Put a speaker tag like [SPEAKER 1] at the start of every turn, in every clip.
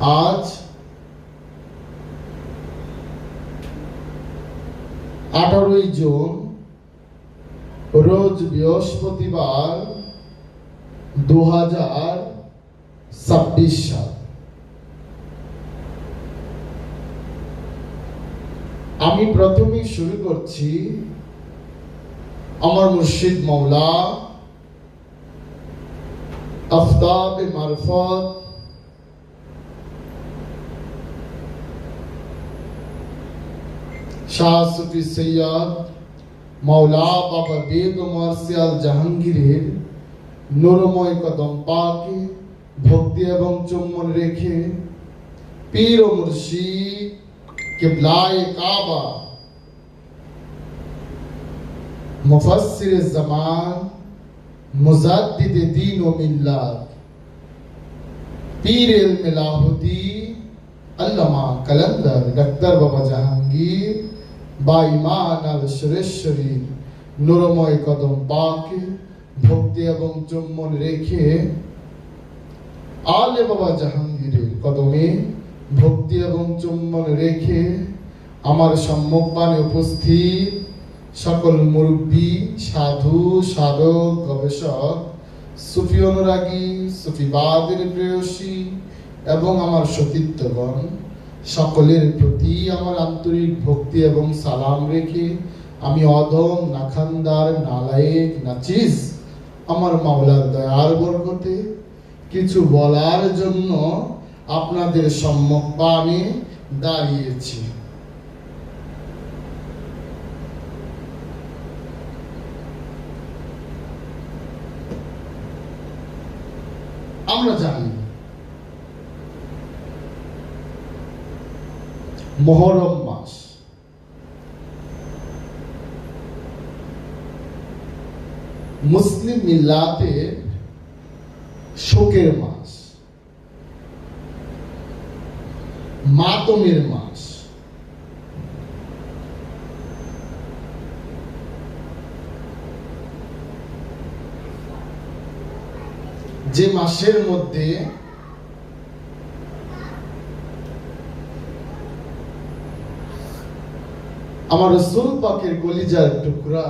[SPEAKER 1] আজ 18ই জুন, রোজ বৃহস্পতিবার, 2026 সাল। আমি প্রথমেই শুরু করছি আমার মুর্শিদ মৌলা আফতাব মারফত শাহ সুফি সৈয়দ মৌলা বাবা বেগ মার্শাল জাহাঙ্গীরের নূরময় কদম পাকে ভক্তি এবং চুম্বন রেখে পীর ও মুর্শিদ কিবলায়ে কাবা মুফাসসির জামান মুজাদ্দিদ দ্বীন ও মিল্লাত পীর ইলম লাহুদি আল্লামা কালান্দার ডাক্তার বাবা জাহাঙ্গীর বা ইমান আল সুরেশ্বরী নূরময় কদম পাকে ভক্তি এবং চুম্বন রেখে আলে বাবা জাহাঙ্গীরের কদমে ভক্তি এবং চুম্বন রেখে আমার সম্মুখপানে উপস্থিত সকল মুরব্বী, সাধু, সাধক, গবেষক, সুফি অনুরাগী, সুফিবাদের প্রেয়সী এবং আমার সতীর্থগণ, সকলের প্রতি আমার আন্তরিক ভক্তি এবং সালাম রেখে আমি অধম, নাখান্দার, নালায়েক, নাচিস আমার মাওলার দয়ার বরকতে কিছু বলার জন্য আপনাদের সম্মুখপানে দাঁড়িয়েছি। আমরা জানি মুহররম মাস, মুসলিম মিল্লাতের শোকের মাস, মাতমের মাস। যে মাসের মধ্যে আমার রাসূল পাকের কলিজার টুকরা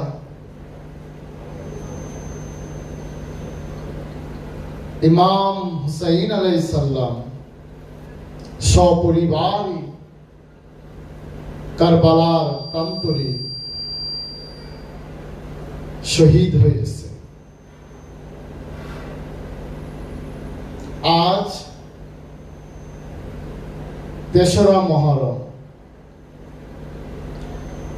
[SPEAKER 1] ইমাম হুসাইন আলাইহিস সালাম সপরিবারে কারবালার প্রান্তরে শহীদ হয়েছে। আজ 3রা মুহররম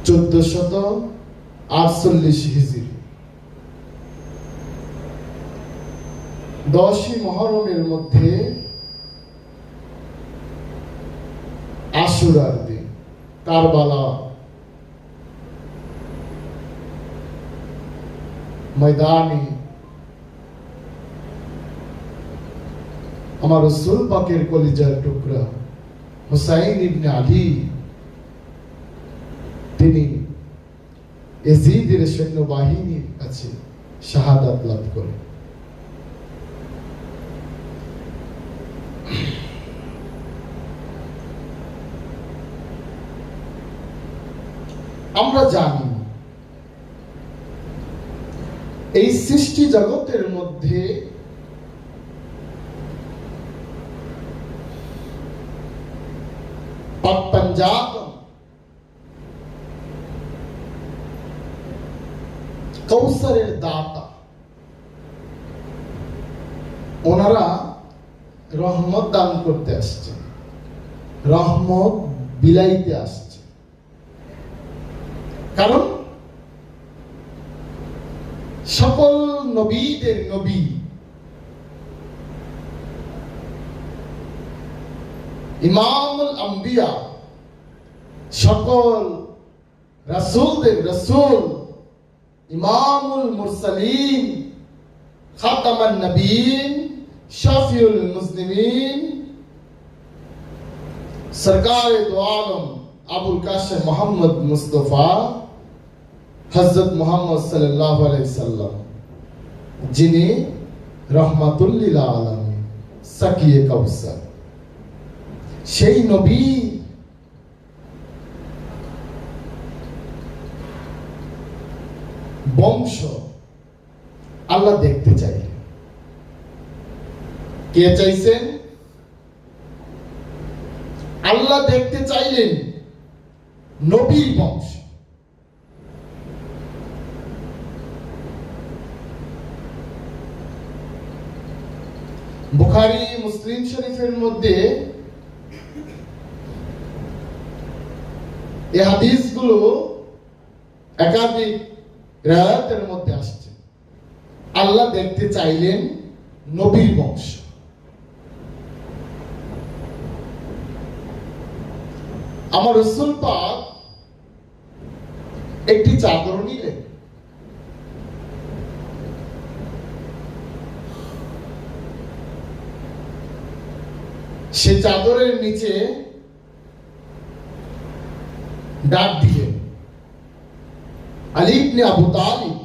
[SPEAKER 1] 1448 হিজরি। 10ই মুহররমের মধ্যে আশুরার দিন, কারবালা ময়দানে আমার রাসূল পাকের কলিজার টুকরা হুসাইন ইবনে আলী তিনি ইয়াজিদের সৈন্যবাহিনীর কাছে শাহাদাত লাভ করেন। আমরা জানি এই সৃষ্টি জগতের মধ্যে পাঞ্জাব কৌসারের দাতা, ওনারা রহমত দান করতে আসছে, রহমত বিলাইতে আসছে। কারণ সকল নবীদের নবী ইমামুল আম্বিয়া, সকল রাসূলদের রাসূল, ইমামুল মুরসালিন, খাতামান নবীন, শাফিউল মুসলিমিন, সরকারে দো আলম আবুল কাশেম মোহাম্মদ মুস্তফা হযরত মুহাম্মদ সাল্লাল্লাহু আলাইহি সাল্লাম, যিনি রহমাতুল লিল আলামিন, সাকিয়ে কাউসার, সেই নবী বংশ আল্লাহ দেখতে চাই। কে চাইছেন? আল্লাহ দেখতে চাইলেন নবীর বংশ। বুখারী মুসলিম শরীফের মধ্যে এই হাদিসগুলো একাধিক রায়াতের মধ্যে আসছে। আল্লাহ দেখতে চাইলেন নবীর বংশ। আমার রাসূল পাক একটি চাদর নিলেন, সে চাদরের নিচে ডাক দিলেন, আলী ইবনে আবু তালিব,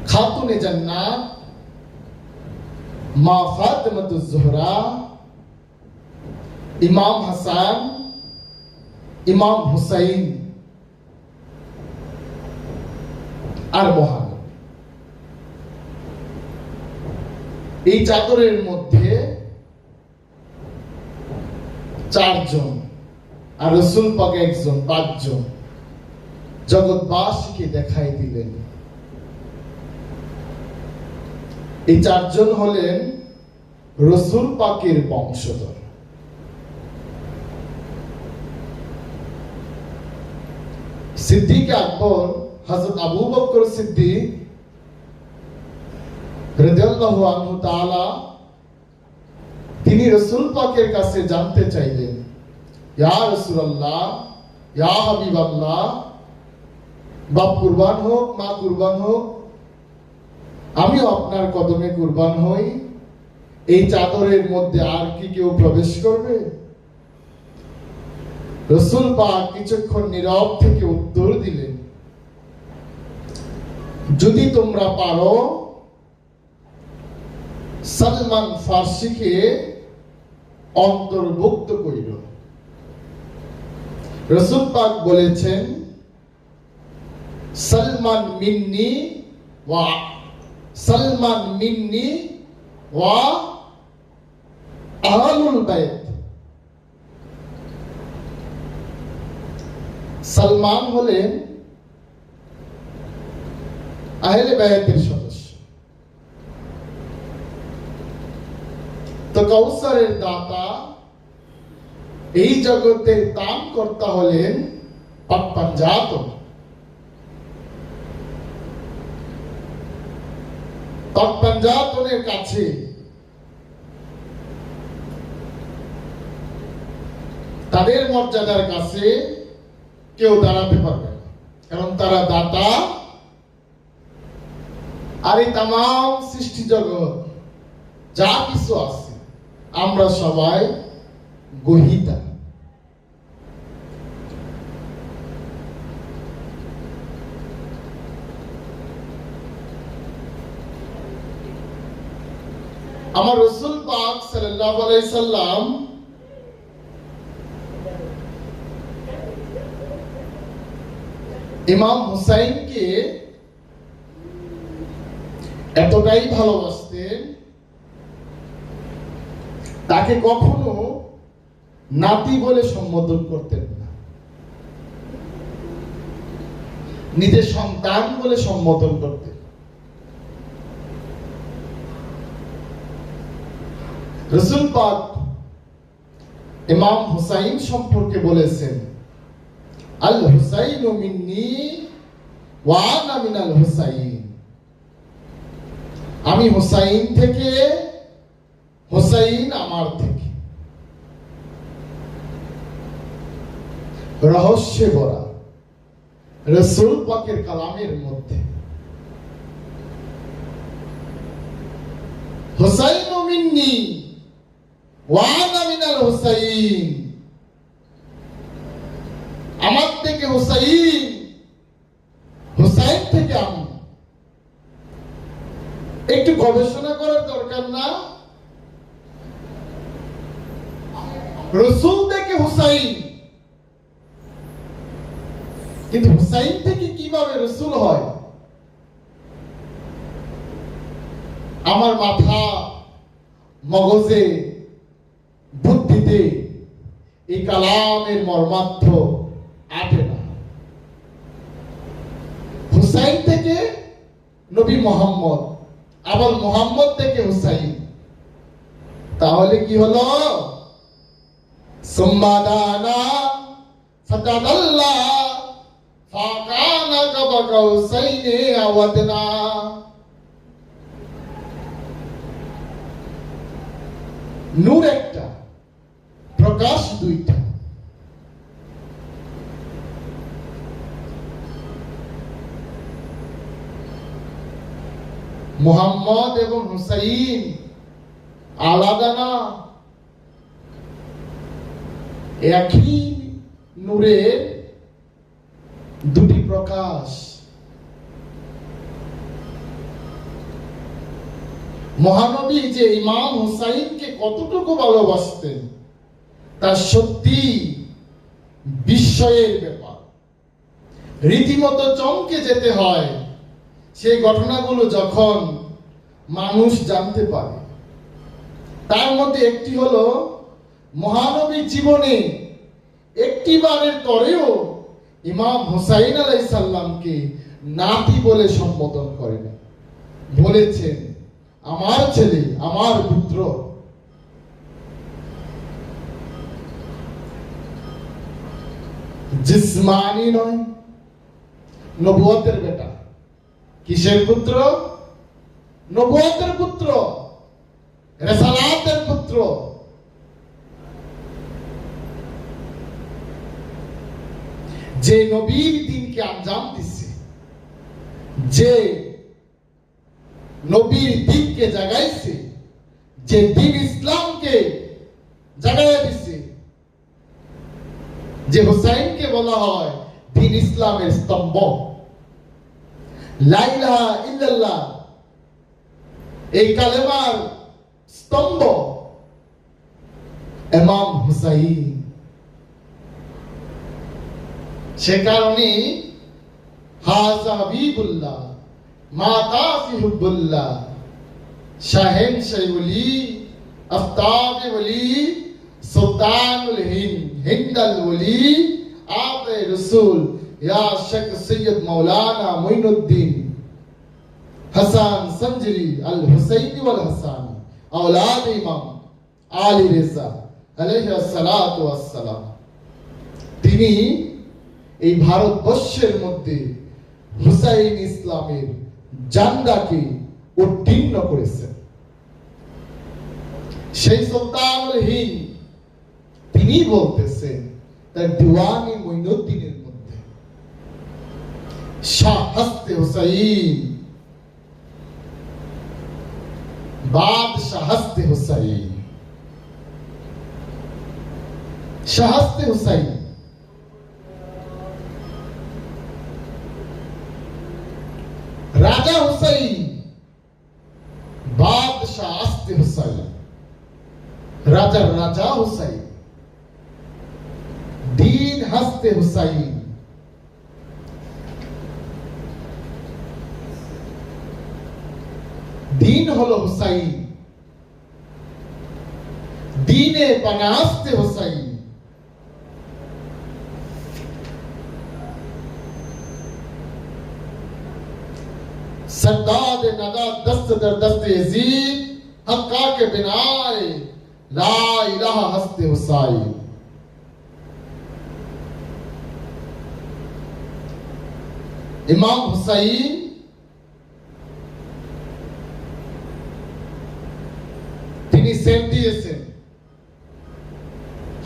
[SPEAKER 1] খাতুনে জান্নাত, মা ফাতিমাতুজ জোহরা, ইমাম হাসান, ইমাম হুসাইন আর মহান। এই চাদরের মধ্যে চারজন আর রাসূল পাক একজন, পাঁচজন জগৎবাসীকে দেখাই দিলেন। এই চারজন হলেন রাসূল পাকের বংশধর। সিদ্দিক আকবর হযরত আবু বকর সিদ্দিক রাদিয়াল্লাহু আনহু তাআলা তিনি রাসূল পাকের কাছে জানতে চাইলেন, ইয়া রাসূলুল্লাহ, ইয়া হাবিবাল্লাহ, বাপ কুরবান হোক, মা কুরবান হোক, আমিও আপনার কদমে কুরবান হই। এই চাদরের মধ্যে আর কি কেউ প্রবেশ করবে? রাসূল পাক কিছুক্ষণ নীরব থেকে উত্তর দিলেন, যদি তোমরা পারো সালমান ফার্সিকে অন্তর্ভুক্ত করিল। রাসূল পাক বলেছেন, সালমান মিন্নি ওয়া আহলুল বাইত। সালমান হলেন আহলে বাইতের সদস্য। তো কাউসারের দাতা, এই জগতের দান কর্তা হলেন পাক পাঞ্জাতন। পাক পাঞ্জাতনের কাছে তাদের মর্যাদার কাছে কেউ দাঁড়াতে পারবে না, কারণ তারা দাতা। আর এই তামাম সৃষ্টি জগৎ যা কিছু আছে আমরা সবাই গ্রহীতা। আমার রাসূল পাক সাল্লাল্লাহু আলাইহি সাল্লাম ইমাম হুসাইনকে এতটাই ভালোবাসতেন, তাকে কখনো নাতি বলে সম্বোধন করতেন না, নিজের সন্তান বলে সম্বোধন করতেন। রাসূল পাক ইমাম হুসাইন সম্পর্কে বলেছেন, আল হুসাইনু মিন্নি ওয়া আনা মিনাল হুসাইন। আমি হুসাইন থেকে, হুসাইন আমার থেকে। রহস্যে ভরা রাসূল পাকের কালামের মধ্যে হুসাইনু মিন্নি ওয়া আনা মিনাল হুসাইন, আমার থেকে হুসাইন, হুসাইন থেকে আমি। একটু গবেষণা করার দরকার না? রসুল থেকে হুসাইন, কিন্তু হুসাইন থেকে কিভাবে রসুল হয়? আমার মাথা, মগজে, বুদ্ধিতে এই কালামের মর্মার্থ আটে না। হুসাইন থেকে নবী মোহাম্মদ, আবার মোহাম্মদ থেকে হুসাইন, তাহলে কি হলো? সুম্মাদানা ফাতাদাল্লা ফাকানা কাবা কাউসাইনি আওয়াদনা। নূর একটা, প্রকাশ দুইটা। মুহাম্মদ এবং হুসাইন আলাদা না, একই নূরের দুটি প্রকাশ। মহানবী যে ইমাম হুসাইনকে কতটুকু ভালোবাসতেন তা সত্যি বিস্ময়ের ব্যাপার। রীতিমতো চমকে যেতে হয় সেই ঘটনাগুলো যখন মানুষ জানতে পারে। তার মধ্যে একটি হলো, মহানবী জীবনে একটি বারের তরেও ইমাম হুসাইন আলাইহিস সালামকে নাতি বলে সম্বোধন করেন, বলেছেন আমার ছেলে, আমার পুত্র। জিসমানি নয়, নবুয়তের বেটা। কিসের পুত্র? নবুয়তের পুত্র, রিসালাতের পুত্র। যে নবীর দ্বীনকে আঞ্জাম দিচ্ছে, যে নবীর দ্বীনকে জাগাইছে, যে দ্বীন ইসলামকে জাগাইয়া দিছে, যে হুসাইনকে বলা হয় দ্বীন ইসলামের স্তম্ভ। লা ইলাহা ইল্লাল্লাহ এই কালেমার স্তম্ভ ইমাম হুসাইন। সে কারণে হাযা হাবিবুল্লাহ মাতাফি হুব্বুল্লাহ শাহেন শাইউলি আফতাব ওলি সুলতানুল হিন্দ হিন্দাল ওলি আতে রসুল ইয়া শেখ সৈয়দ মাওলানা মুইনুদ্দিন হাসান সঞ্জরি আল হুসাইনি ওয়াল হাসানি আওলাদ ইমাম আলী রেজা আলাইহিস সালাতু ওয়াস সালাম। তিনি এই ভারতবর্ষের মধ্যে হুসাইন ইসলামের জান্ডাকে উত্তীর্ণ করেছেন। সেই সুলতানুল হিন্দ তিনি বলতেছেন তার দিওয়ানি মুইনুদ্দিনের মধ্যে, শাহ হস্তে হুসাইন বাদশাহ হস্তে হুসাইন, শাহ হস্তে হুসাইন। রাজা হুসাইন বাদশাহ হস্তে হুসাইন, রাজার রাজা হুসাইন, দ্বীন হস্তে হুসাইন। দ্বীন হলো হুসাইন, দ্বীনে পানাস্তে হুসাইন। सरदाद नदा दस्त दर दस्त यजीद हक्का के बिनाए ला इलाहा हस्ते हुसाइन। ইমাম হুসাইন তিনি সেট দিয়েছেন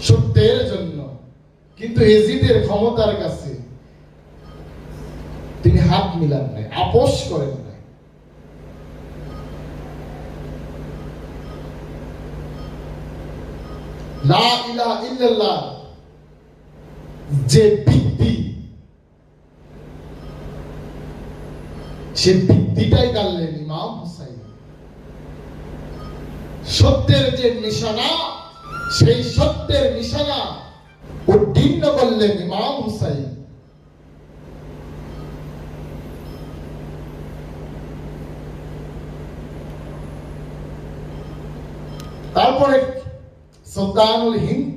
[SPEAKER 1] সত্যের জন্য, কিন্তু এজিদের ক্ষমতার কাছে তিনি হাত মিলান নাই, আপোষ করেন নাই। লা ইলাহা ইল্লাল্লাহ যে ভিত্তি, সে ভিত্তিটাই গাড়লেন ইমাম হুসাইন। সত্যের যে নিশানা, সেই সত্যের নিশানা উদ্দীর্ণ করলেন ইমাম হুসাইন। তারপরে সুলতানুল হিন্দ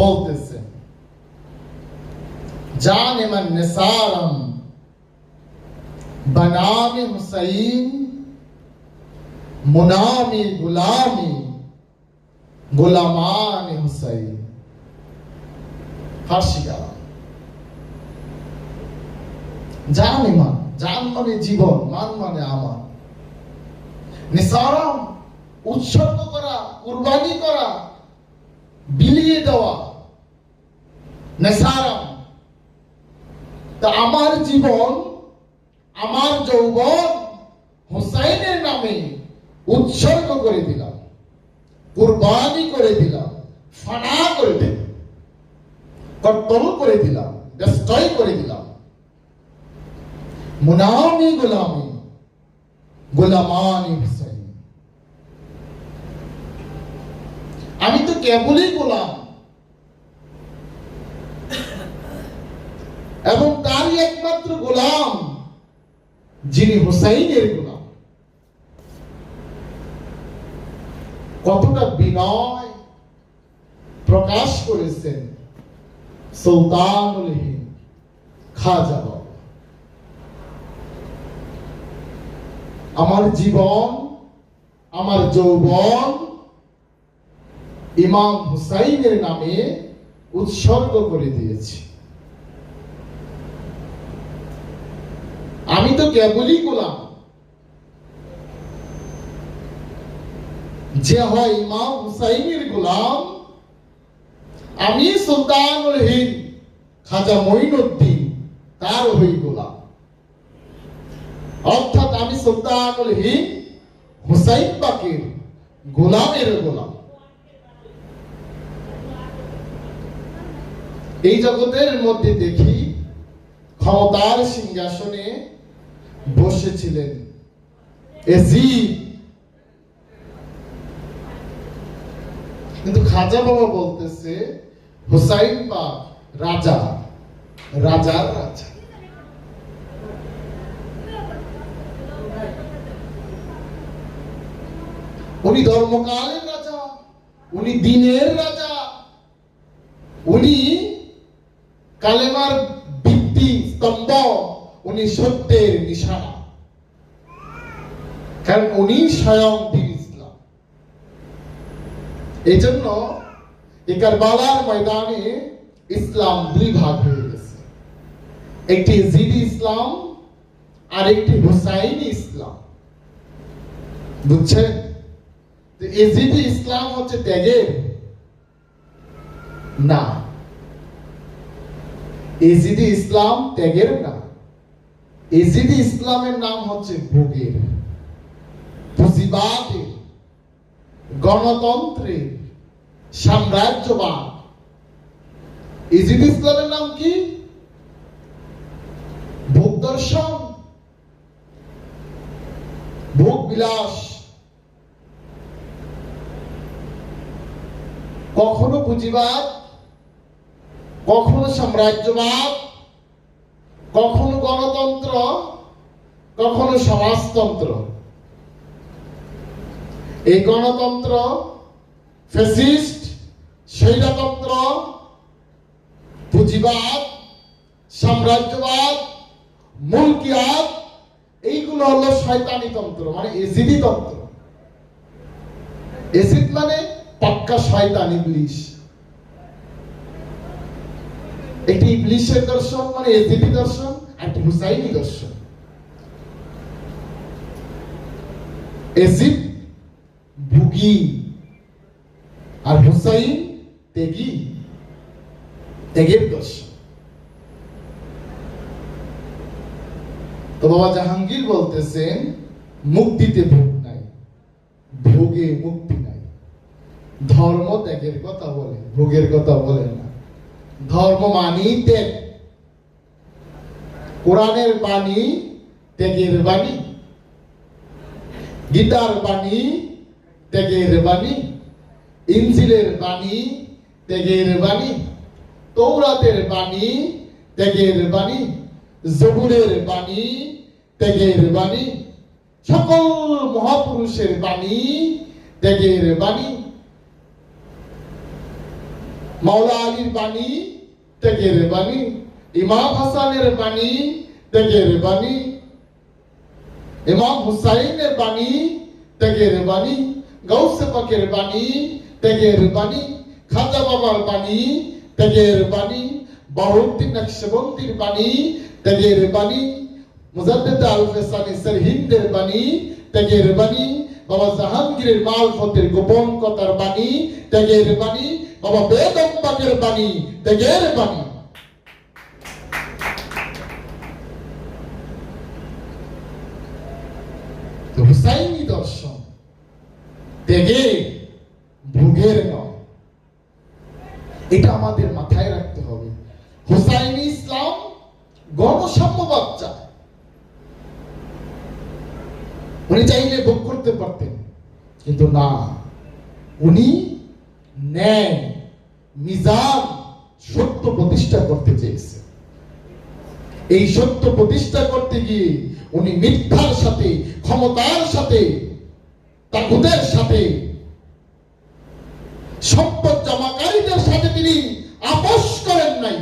[SPEAKER 1] বলতেছেন, জানে মান নিসারম बनामी हुसैन मुनामी गुलामी गुलामान हुसैन। फारसी কালাম। জান ইমান, জান মানে জীবন, মান মানে আমার। নিসারম উৎসর্গ করা, কুরবানি করা, বিলিয়ে দেওয়া। নিসারম তা আমার জীবন, আমার যৌবন হুসাইনের নামে উৎসর্গ করে দিলাম, কুরবানি করে দিলাম, ফানা করে দিলাম, কর্তল করে দিলাম, ডেস্ট্রয় করে দিলাম। মুনামি গোলামি গোলামানি হুসাইন। আমি তো কেবলই গোলাম এবং তারই একমাত্র গোলাম যিনি হুসাইনের গোলাম। কতটা বিনয় প্রকাশ করেছেন সুলতানুল হিন্দ খাজা বাবা। আমার জীবন, আমার যৌবন ইমাম হুসাইনের নামে উৎসর্গ করে দিয়েছি। আমি তো কেবলই গোলাম। যে হয় ইমাম হুসাইনের গোলাম, আমি সুলতানুল হিন্দ খাজা মঈনুদ্দিন তার হই গোলাম। অর্থাৎ আমি সুলতানুল হিন্দ হুসাইন পাকের গোলামের গোলাম। এই জগতের মধ্যে দেখি ক্ষমতার সিংহাসনে বসেছিলেন এজিদ, কিন্তু খাজা বাবা বলতেছে হুসাইন পাক রাজা, রাজার রাজা। উনি ধর্মকালের রাজা, উনি দিনের রাজা, উনি কালেমার ভিত্তি স্তম্ভ, উনি সত্যের নিশানা। কারণ উনি স্বয়ং দিন ইসলাম। এই জন্য এই কারবালার ময়দানে ইসলাম দুই ভাগ হয়ে গেছে, একটি জিদি ইসলাম আর একটি হুসাইনি ইসলাম। বুঝছেন? এজিদি ইসলাম হচ্ছে ত্যাগের না, এজিদি ইসলাম ত্যাগের না। এজিদি ইসলামের নাম হচ্ছে ভোগের, পুঁজিবাদের, গণতন্ত্রের, সাম্রাজ্যবাদ। এজিদি ইসলামের নাম কি? ভোগ দর্শন, ভোগ বিলাস। কখনো পুঁজিবাদ, কখনো সাম্রাজ্যবাদ, কখনো গণতন্ত্র, কখনো সমাজতন্ত্র। এই গণতন্ত্র, ফ্যাসিস্ট, স্বৈরতন্ত্র, পুঁজিবাদ, সাম্রাজ্যবাদ, মুলকিয়াত, এইগুলো হলো শয়তানি তন্ত্র, মানে এজিদি তন্ত্র। এজিদ মানে পাক্কা শয়তান, ইবলিশ। একটি ইবলিশের দর্শন মানে এজিদি দর্শন, আর একটি হুসাইনি দর্শন। এজিদ ভুগি আর হুসাইন ত্যাগী, ত্যাগের দর্শন। তো বাবা জাহাঙ্গীর বলতেছেন মুক্তিতে ভোগ নাই, ভোগে মুক্তি নাই। ধর্ম ত্যাগের কথা বলে, ভোগের কথা বলে না। ধর্ম মানি ত্যাগ, কোরআনের বাণী ত্যাগের বাণী, গীতার বাণী ত্যাগের বাণী, ইনজিলের বাণী ত্যাগের বাণী, তৌরাতের বাণী ত্যাগের বাণী, জবুরের বাণী ত্যাগের বাণী, সকল মহাপুরুষের বাণী ত্যাগের বাণী, মাওলা আলীর বাণী ত্যাগের বাণী, ইমাম হাসানের বাণী ত্যাগের বাণী, ইমাম হুসাইনের বাণী ত্যাগের বাণী, গাউসে পাকের বাণী ত্যাগের বাণী, খাজা বাবার বাণী ত্যাগের বাণী, বাহুদ্দিন নকশবন্দির বাণী ত্যাগের বাণী, মুজাদ্দিদ আল-ফিসানি সরহিন্দের বাণী ত্যাগের বাণী, বাবা জাহাঙ্গীরের মারফতের গোপন কথার বাণী ত্যাগের বাণী, বাবা বেদম পাকের বাণী ত্যাগের বাণী। তো হুসাইনি দর্শন ত্যাগের, ভোগের নয়, এটা আমাদের মাথায় রাখতে হবে। হুসাইনি ইসলাম গণসাম্যবাদ চায়। উনি চাইলে ভোগ করতে পারতেন, কিন্তু না, উনি ন্যায়, মিজান, সত্য প্রতিষ্ঠা করতে চেয়েছে। এই সত্য প্রতিষ্ঠা করতে গিয়ে উনি মিথ্যার সাথে, ক্ষমতার সাথে, তাগুতের সাথে, সম্পদ জমাকারীদের সাথে তিনি আপোষ করেন নাই।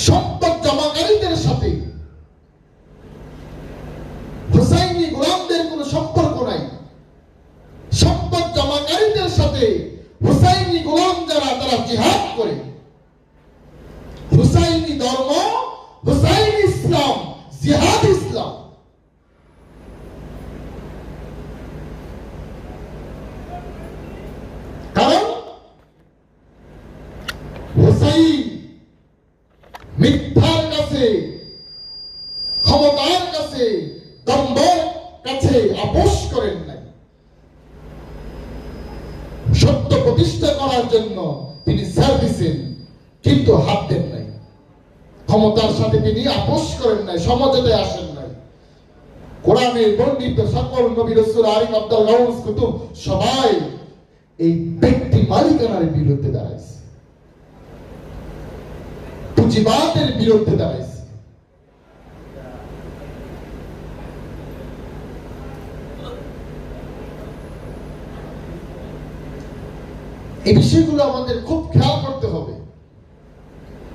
[SPEAKER 1] সম্পদ জমাকারীদের সাথে হুসাইনি গোলামদের কোনো সম্পর্ক নাই। সম্পদ জমাকারীদের সাথে হুসাইনি গোলাম যারা, তারা জিহাদ করে। হুসাইনি ধর্ম, হুসাইনি ইসলাম, জিহাদ ইসলাম। কারণ হুসাইন মিথ্যার কাছে, ক্ষমতার কাছে, দম্ভের কাছে আপোষ করেন নাই। সত্য প্রতিষ্ঠা করার জন্য তিনি ছাড় দিয়েছেন, কিন্তু হাত দেন নাই। ক্ষমতার সাথে তিনি আপোষ করেন নাই, সমঝোতায় আসেন নাই। কোরআনের বর্ণিত সকল নবী রাসূল, আরিফ, আব্দুল গাউস, কুতুব সবাই এই ব্যক্তি মালিকানার বিরুদ্ধে দাঁড়াইছে, পুঁজিবাদের বিরুদ্ধে দাঁড়াইছে। এই বিষয়গুলো আমাদের খুব খেয়াল করতে হবে,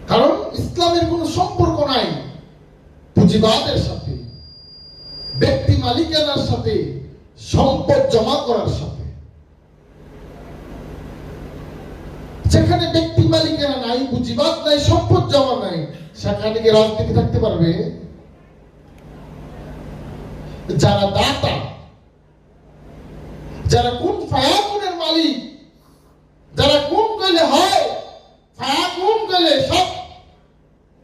[SPEAKER 1] কারণ ইসলামের কোনো সম্পর্ক নাই পুঁজিবাদের সাথে, ব্যক্তি মালিকানার সাথে, সম্পদ জমা করার সাথে। যেখানে ব্যক্তি মালিকানা নাই, পুঁজিবাদ নাই, সম্পদ জমা নাই, সেখানে কি রাজনীতি থাকতে পারবে? যারা দাতা, যারা কোন ফায়াকুনের মালিক, যারা কোন কইলে হয়, ফায়াকুন কইলে সব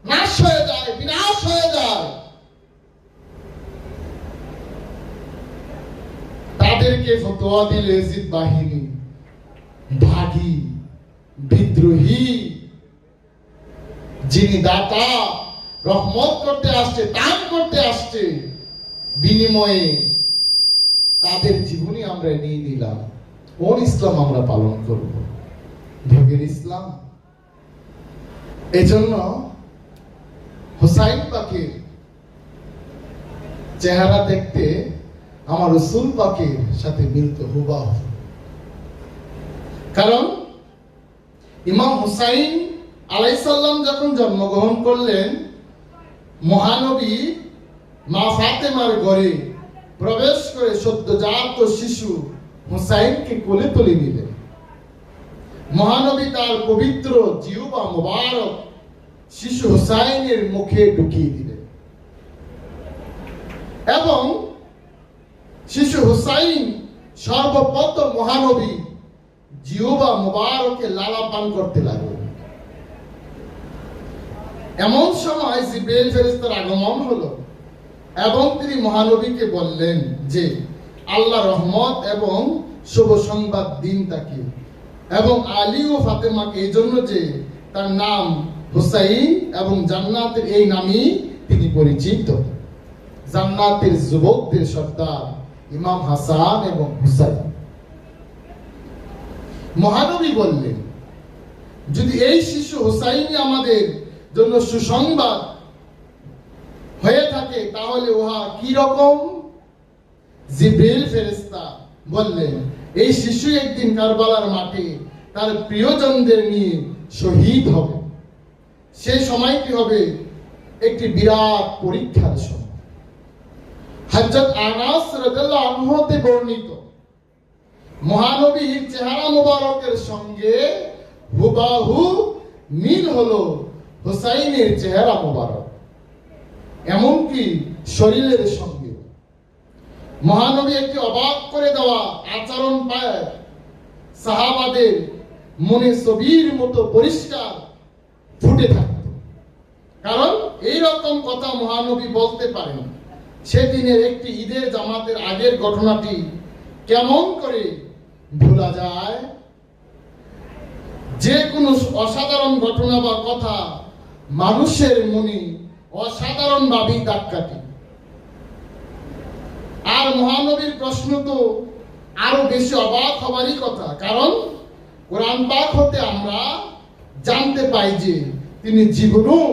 [SPEAKER 1] নাশ হয়ে যায়, বিনাশ হয়ে যায়, তাদেরকে ফতোয়া দিলে জিদ বাহিনী, ভাগী, বিদ্রোহী। যিনি দাতা, রহমত করতে আসছে, দান করতে আসছে, বিনিময়ে তাদের জীবনী আমরা নিয়ে নিলাম। কোন ইসলাম আমরা পালন করব? ভোগের ইসলাম। এজন্য হুসাইন পাকের চেহারা দেখতে আমার রাসূল পাকের সাথে মিলত হুবহু। কারণ ইমাম হুসাইন আলাইহিস সালাম যখন জন্মগ্রহণ করলেন, মহানবী মা ফাতেমার ঘরে প্রবেশ করে সদ্যজাত শিশু হুসাইনকে কোলে তুলে নিলেন। মহানবী তার পবিত্র জিহ্বা মুবারক শিশু হুসাইনের মুখে ঢুকিয়ে দিলেন এবং শিশু হুসাইন সর্বপ্রথম মহানবী জিহ্বা মুবারকে লালা পান করতে লাগলেন। এমন সময় জিবরাইল ফেরেশতার আগমন হলো এবং তিনি মহানবীকে বললেন যে আল্লাহ রহমত এবং শুভ সংবাদ দিন তাকে এবং আলী ও ফাতেমাকে, এই জন্য যে তার নাম হুসাইন এবং জান্নাতের এই নামই তিনি পরিচিত। জান্নাতের যুবকদের সর্দার ইমাম হাসান এবং হুসাইন। মহানবী বললেন, যদি এই শিশু হুসাইনই আমাদের জন্য সুসংবাদ হয়ে থাকে তাহলে উহা কি রকম? জিবরিল ফেরেশতা বললেন, এই শিশু একদিন কারবালার মাঠে তার প্রিয়জনদের নিয়ে শহীদ হবে। সেই সময়টি হবে একটি বিরাট পরীক্ষার সময়। হযরত আনাস রাদিয়াল্লাহু আনহু হতে বর্ণিত, মহানবীর চেহারা মুবারকের সঙ্গে হুবাহু মিল হলো হুসাইনের চেহারা মুবারক, এমনকি শরীরের সঙ্গে। মহানবী একটি অবাক করে দেওয়া আচরণ পায় সাহাবাদের মনে ছবির মতো পরিষ্কার ফুটে থাকত। কারণ এই রকম কথা মহানবী বলতে পারেন। সেদিনের একটি ঈদের জামাতের আগের ঘটনাটি কেমন করে ভোলা যায়? যে কোনো অসাধারণ ঘটনা বা কথা মানুষের মনে অসাধারণ ভাবেই দাগ কাটে। আর মহানবীর প্রশ্ন তো আরো বেশি অবাক হবারই কথা, কারণ কোরআন পাক হতে আমরা জানতে পাই যে তিনি জীবনেও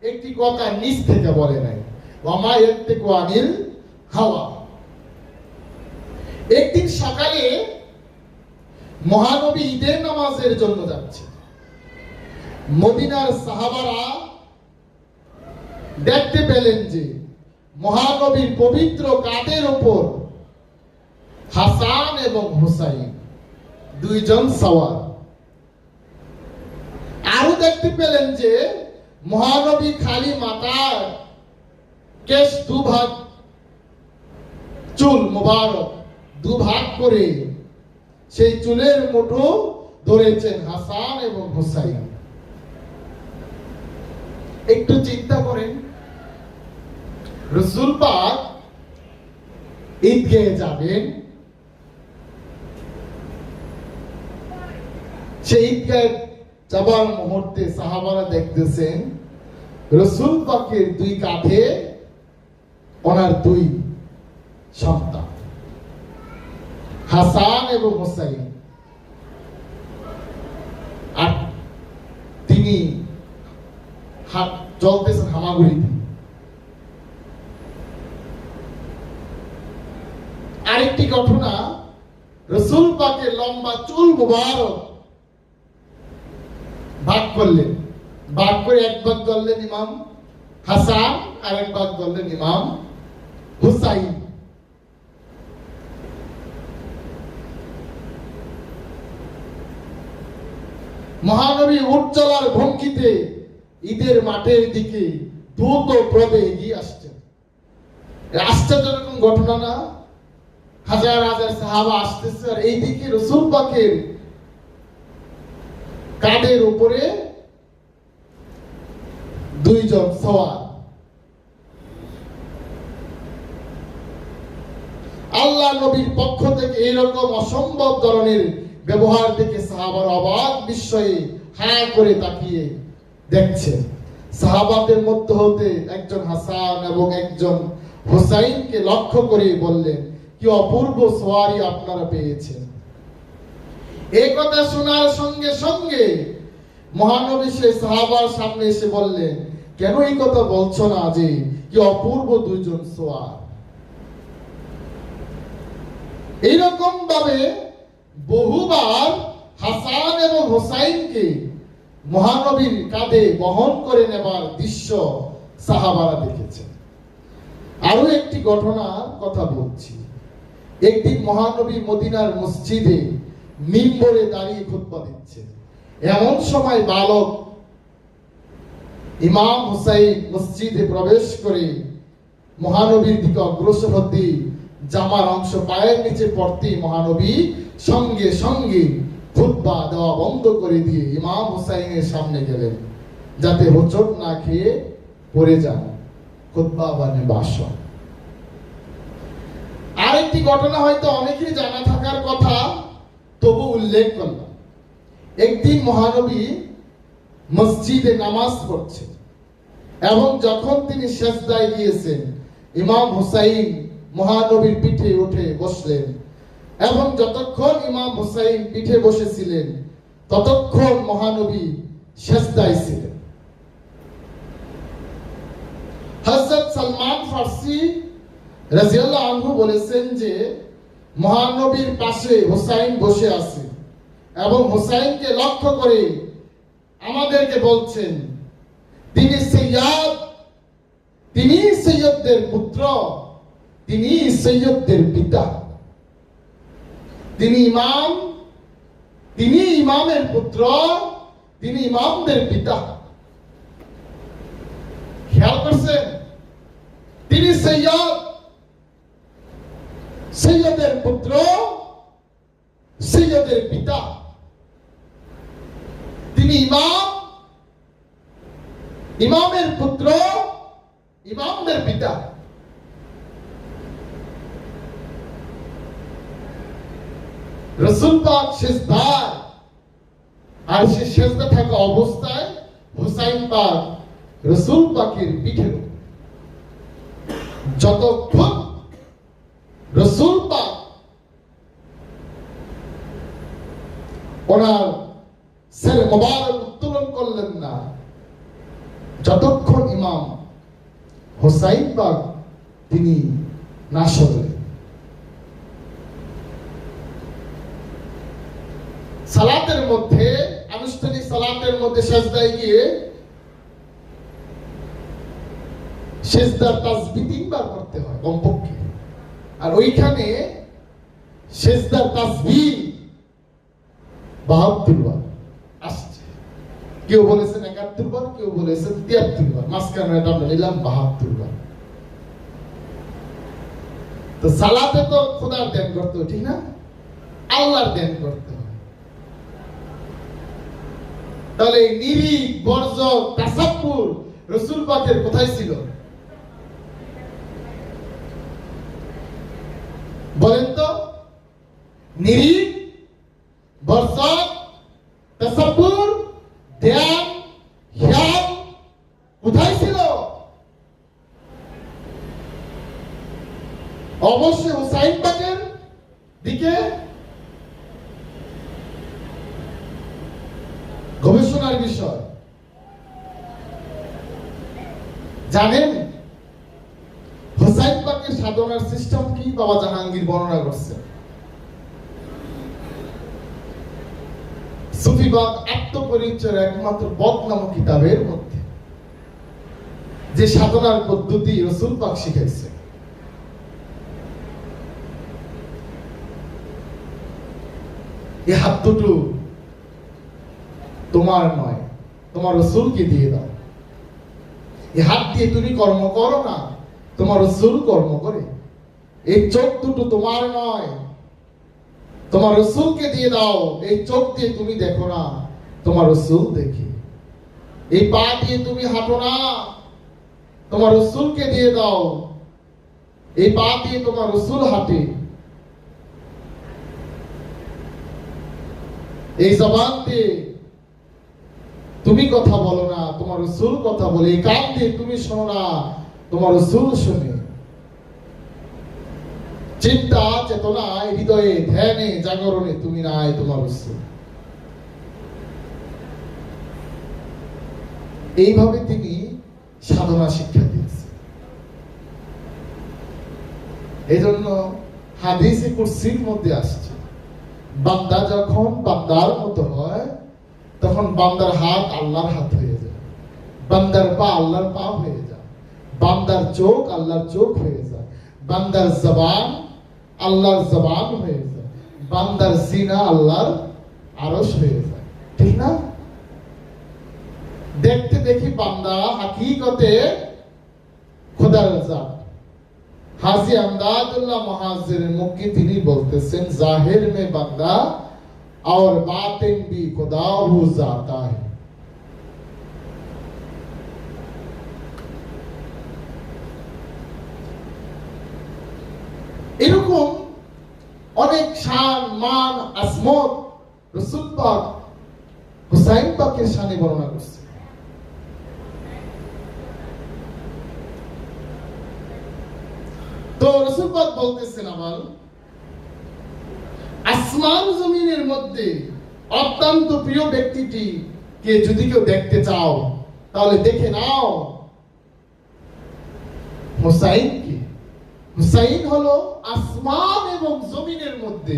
[SPEAKER 1] একটি কথা নিজ থেকে বলে নাই। ওয়ামা ইয়ান্তিকু আনিল হাওয়া। একদিন সকালে মহানবী ঈদের নামাজের জন্য যাচ্ছে। মদিনার সাহাবারা দেখতে পেলেন যে মহানবীর পবিত্র কাঁধের উপর হাসান এবং হুসাইন দুইজন সওয়ার। আরো দেখতে পেলেন যে মহানবী খালি মাথার কেশ দুভাগ, চুল মোবারক দুভাগ করে সেই চুলের মুঠো ধরেছেন হাসান এবং হুসাইন। একটু চিন্তা করেন, রাসূল পাক ঈদগাহে যাবেন, সেই ঈদগাহে যাবার মুহূর্তে সাহাবারা দেখতেছেন রাসূল পাকের দুই কাঁধে ওনার দুই সন্তান হাসান এবং হুসাইন, আর তিনি চলতেছেন হামাগুড়িতে। আরেকটি ঘটনা, রাসূল পাকের লম্বা চুল মুবারক ভাগ করলেন, ভাগ করে এক ভাগ করলেন ইমাম হাসান আর এক ভাগ করলেন ইমাম হুসাইন। মহানবী উঠ চলার ভঙ্গিতে ঈদের মাঠের দিকে দ্রুত প্রবে এগিয়ে আসছেন। আশ্চর্যজনক ঘটনা না? হাজার হাজার সাহাবা আসতেছে আর এইদিকে রাসূল পাকের কাঁধের উপরে দুইজন সওয়ার। আল্লাহ নবীর পক্ষ থেকে এইরকম অসম্ভব ধরনের ব্যবহার দেখে সাহাবার অবাক বিস্ময়ে হাঁ করে তাকিয়ে দেখছে। সাহাবাদের মধ্যে হতে একজন হাসান এবং একজন হুসাইনকে লক্ষ্য করে বললেন, কি অপূর্ব সওয়ারি আপনারা পেয়েছেন। এই কথা শোনার সঙ্গে সঙ্গে মহানবী সেই সাহাবার সামনে এসে বললেন, কেন এই কথা বলছো না যে কি অপূর্ব দুইজন সওয়ার। এইরকম ভাবে বহুবার হাসান এবং হুসাইনকে মহানবীর কাঁধে বহন করে নেবার দৃশ্য সাহাবারা দেখেছেন। আরো একটি ঘটনার কথা বলছি। একদিন মহানবী মদিনার মসজিদে মিম্বরে দাঁড়িয়ে খুতবা দিচ্ছেন। এমন সময় বালক ইমাম হুসাইন মসজিদে প্রবেশ করে মহানবীর দিকে অগ্রসর হতে জামার অংশ পায়ের নিচে পড়তেই মহানবী সঙ্গে সঙ্গে খুতবা দেওয়া বন্ধ করে দিয়ে ইমাম হুসাইনের সামনে গেলেন, যাতে হোঁচট না খেয়ে পড়ে যান। খুতবা মানে ভাষণ। আরেকটি ঘটনা হয়তো অনেকেই জানা থাকার কথা, তবু উল্লেখ করলাম। একদিন মহানবী মসজিদে নামাজ পড়ছেন এবং যখন তিনি সেজদায় গিয়েছেন ইমাম হুসাইন মহানবীর পিঠে উঠে বসলেন এবং যতক্ষণ ইমাম হুসাইন পিঠে বসেছিলেন ততক্ষণ মহানবী সেজদায় ছিলেন। হযরত সালমান ফারসি রাদিয়াল্লাহু আনহু বলেছেন যে মহানবীর পাশে হুসাইন বসে আছে এবং হুসাইনকে লক্ষ্য করে আমাদেরকে বলছেন তিনি সৈয়দ, তিনি সৈয়দদের পুত্র, তিনি সৈয়দদের পিতা, তিনি ইমাম, তিনি ইমামের পুত্র, তিনি ইমামদের পিতা। খেয়াল করছেন? তিনি সৈয়দ, সৈয়দের পুত্র, সৈয়দের পিতা, তিনি ইমাম, ইমামের পুত্র, ইমামদের পিতা। রাসূল পাক সেজদায়, আর সে সেজদা থাকা অবস্থায় হুসাইন পাক রাসূল পাকের পিঠের উপর। যতক্ষণ রাসূল পাক ওনার সের মোবারক উত্তোলন করলেন না, যতক্ষণ ইমাম হুসাইন পাক তিনি না সরলেন। সালাতের মধ্যে, আনুষ্ঠানিক সালাতের মধ্যে সেজদায় গিয়ে সেজদার তাসবিহ 3 বার করতে হয় কমপক্ষে, আর ওইখানে সেজদার তাসবিহ 72 বার আসছে। কেউ বলেছেন 71 বার, কেউ বলেছেন 73 বার, মাঝখানে আমরা নিলাম 72 বার। তো সালাতে তো খোদার ধ্যান করতে হয়, ঠিক না? আল্লাহর ধ্যান করতে হয়। তাহলে নিরিখ, বর্জক, তাসাব্বুর রাসূল পাকের কোথায় ছিল? বলেন তো, নিরিখ, বর্জক, তাসাব্বুর, ধ্যান, খেয়াল কোথায় ছিল? অবশ্যই হুসাইন পাকের দিকে। গবেষণার বিষয় জানেন হুসাইন পাকের সাধনার সিস্টেম কি? বাবা জাহাঙ্গীর বর্ণনা করছে। সুফিবাদ আত্মপরিচয়ের একমাত্র বদ নামক কিতাবের মধ্যে যে সাধনার পদ্ধতি রাসূল পাক শিখাইছে, এই হাত দুটো তোমার নয়, তোমার রাসূলকে দিয়ে দাও। এই হাত দিয়ে তুমি কর্ম করো না, তোমার রাসূল কর্ম করে। এই চোখ দুটো তোমার নয়, তোমার রাসূলকে দিয়ে দাও। এই চোখ দিয়ে তুমি দেখো না, তোমার রাসূল দেখে। এই পা দিয়ে তুমি হাঁটো না, তোমার রাসূলকে দিয়ে দাও। এই পা দিয়ে তোমার রাসূল হাঁটে। এই জবান দিয়ে তুমি কথা বলো না, তোমার রাসূল কথা বলে। এই কান দিয়ে তুমি শোনো না, তোমার রাসূল শুনে। চিন্তা চেতনায়, হৃদয়ে, ধ্যানে, জাগরণে তুমি নাই, তোমার রাসূল। এইভাবে তিনি সাধনা শিক্ষা দিয়েছেন। এই জন্য হাদিসে কুরসির মধ্যে আসছে, বান্দা যখন বান্দার মতো হয় তখন বান্দার হাত আল্লাহর হাত হয়ে যায়, বান্দার পা আল্লাহর পা হয়ে যায়, বান্দার চোখ আল্লাহর চোখ হয়ে যায়, বান্দার জবান আল্লাহর জবান হয়ে যায়, বান্দার সিনা আল্লাহর আরশ হয়ে যায়। ঠিক না? দেখতে দেখি বান্দা হাকিকতে খোদার জাত। হাজি আমদাদুল্লাহ মুহাজির মক্কি তিনি বলতেছেন, জাহির में बंदा और बातिन भी खुदा हो जाता है। এরকম অনেক শান, মান, আজমত রাসূল পাক হুসাইন পাকের শানে বর্ণনা করছে। তো রাসূল পাক বলতেছেন আবার আসমান জমিনের মধ্যে অত্যন্ত প্রিয় ব্যক্তিটি কে যদি কেউ দেখতে চাও তাহলে দেখে নাও হুসাইনকে। হুসাইন হলো আসমান এবং জমিনের মধ্যে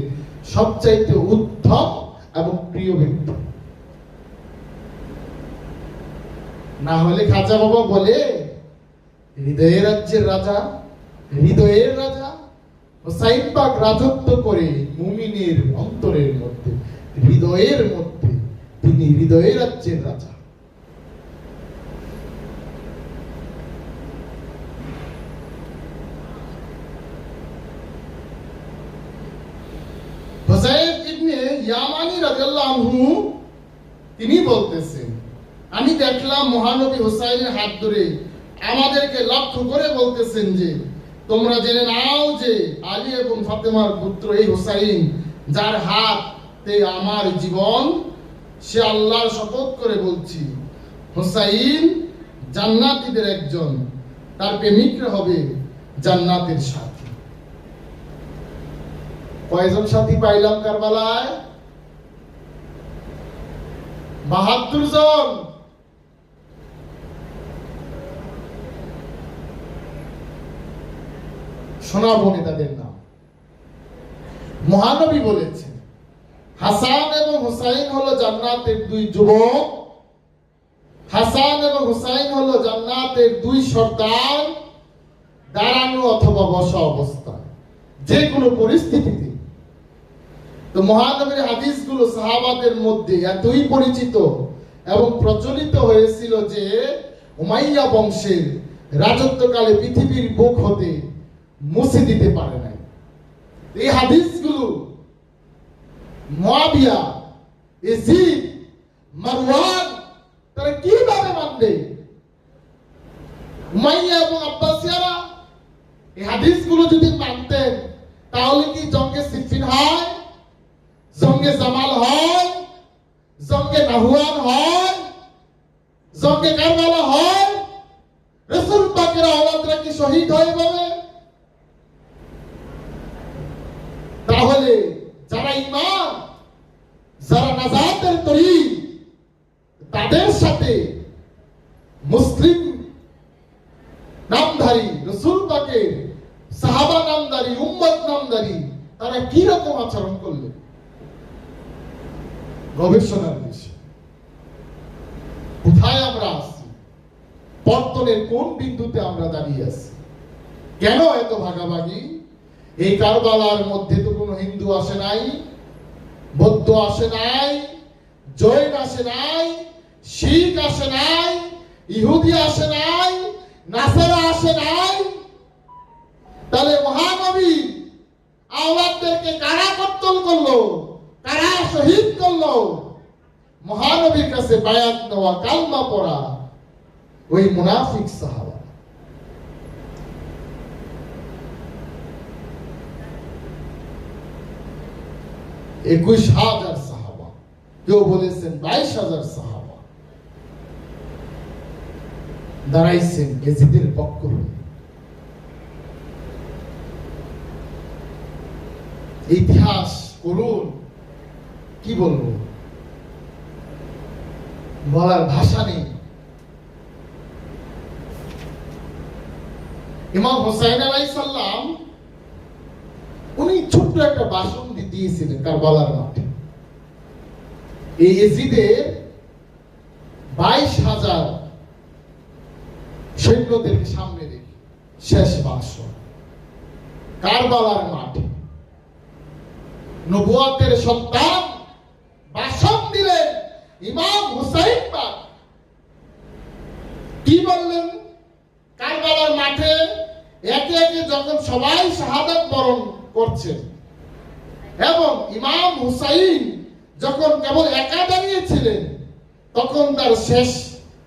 [SPEAKER 1] সবচাইতে উত্তম এবং প্রিয় ব্যক্তি। না হলে খাজা বাবা বলে হৃদয়ের রাজ্যের রাজা, হৃদয়ের রাজা হুসাইন পাক রাজত্ব করে মুমিনের অন্তরের মধ্যে, হৃদয়ের মধ্যে তিনি হৃদয়ের রাজ্যের রাজা। হুসাইন ইবনে ইয়ামানি রাদিয়াল্লাহু আনহু তিনি বলতেছেন আমি দেখলাম মহানবী হুসাইনের হাত ধরে আমাদেরকে লক্ষ্য করে বলতেছেন যে তোমরা জেনে নাও যে আলী এবং ফাতেমার পুত্র এই হুসাইন যার হাতে আমার জীবন, সে আল্লাহর শপথ করে বলছি হুসাইন জান্নাতীদের একজন, তার প্রেমিকরা হবে জান্নাতের সাথী। কয়জন সাথী পাইলাম কারবালায়? ৭২ জন। শোনাবো তাদের নাম। মহানবী বলেছেন হাসান এবং হুসাইন হলো জান্নাতের দুই যুবক, হাসান এবং হুসাইন হলো জান্নাতের দুই সর্দার, দাঁড়ানো অথবা বসা অবস্থা যে কোনো পরিস্থিতিতে। তো মহানবীর হাদিসগুলো সাহাবাদের মধ্যে এতই পরিচিত এবং প্রচলিত হয়েছিল যে উমাইয়া বংশের রাজত্বকালে পৃথিবীর বুক হতে মুছে দিতে পারে নাই। এই হাদিসগুলো মুয়াবিয়া, ইয়াজিদ, মারওয়ান তারা কিভাবে মানবে? উমাইয়া এবং আব্বাসিয়ারা এই হাদিসগুলো যদি মানতেন তাহলে কি জঙ্গে সিফিন হয়, জঙ্গে জামাল হয়, জঙ্গে নাহওয়ান হয়, জঙ্গে কারবালা হয়? রাসূল পাকের আওলাদরা কি শহীদ হয়ে যাবে? তাহলে যারা ঈমান, যারা নাজাতের তরীক, তাদের সাথে মুসলিম নামধারী, রাসূল পাকের সাহাবা নামধারী, উম্মত নামধারী তারা কি রকম আচরণ করলে? গবেষণার বিষয়। কোথায় আমরা আছি? পত্তনের কোন বিন্দুতে আমরা দাঁড়িয়ে আছি? কেন এত ভাগাভাগি? এই কারবালার মধ্যে তো কোনো হিন্দু আসে নাই, বৌদ্ধ আসে নাই, জৈন আসে নাই, শিখ আসে নাই, ইহুদি আসে নাই, নাসারা আসে নাই। তাহলে মহানবী আওলাদদেরকে কারা কত্তল করলো, কারা শহীদ করলো? মহানবীর কাছে বায়াত নেওয়া, কালমা পড়া ওই মুনাফিক সাহাবা। = ২১,০০০ সাহাবা, কেউ বলেছেন ২২,০০০ সাহাবা দাঁড়াইছেন ইয়াজিদের পক্ষ হয়ে। ইতিহাস করুন, কি বলবো, বলার ভাষা নেই। ইমাম হুসাইন আলাইহিস সালাম উনি ছোট্ট একটা ভাষণ দিয়েছিলেন কারবালার মাঠে। এই ইয়াজিদের ২২,০০০ সৈন্যদেরকে সামনে রেখে শেষ ভাষণ কারবালার মাঠে নবুয়তের সন্তান ভাষণ দিলেন ইমাম হুসাইন পাক। কি বললেন? কারবালার মাঠে একে একে যখন সবাই শাহাদাত বরণ করছেন এবং ইমাম হুসাইন যখন কেবল একা দাঁড়িয়েছিলেন, তখন তার শেষ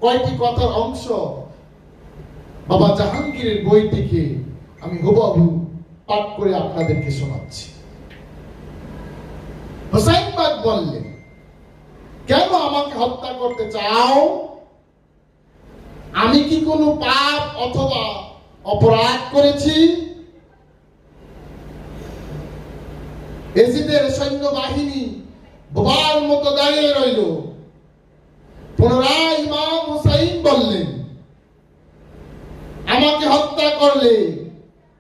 [SPEAKER 1] কয়টি কথার অংশ বাবা জাহাঙ্গীরের বই থেকে আমি হুবহু পাঠ করে আপনাদেরকে শোনাচ্ছি। হুসাইন পাক বললেন, কেন আমাকে হত্যা করতে চাও? আমি কি কোনো পাপ অথবা অপরাধ করেছি? এজিদের সৈন্যবাহিনী বোবার মতো দাঁড়িয়ে রইল। পুনরায় ইমাম হুসাইন বললেন, আমাকে হত্যা করলে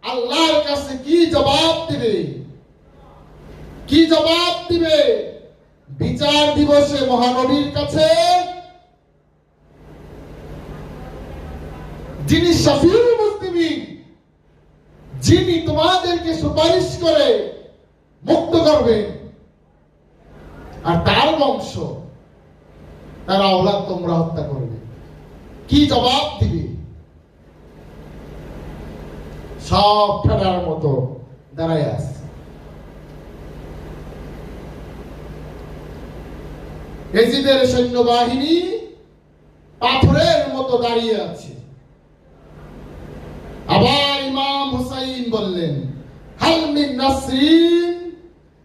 [SPEAKER 1] আল্লাহর কাছে কি জবাব দিবে? কি জবাব দিবে বিচার দিবসে মহানবীর কাছে, যিনি শাফিউল মুসলিমিন, যিনি তোমাদেরকে সুপারিশ করে মুক্ত করবেন, আর তার বংশ, তার আওলাদ তোমরা হত্যা করবে? কি জবাব দিবে? সব ফেরার মতো দাঁড়ায় আছে। এজিদের সৈন্যবাহিনী পাথরের মতো দাঁড়িয়ে আছে। আবার ইমাম হুসাইন বললেন, হাল মিন নাসরিন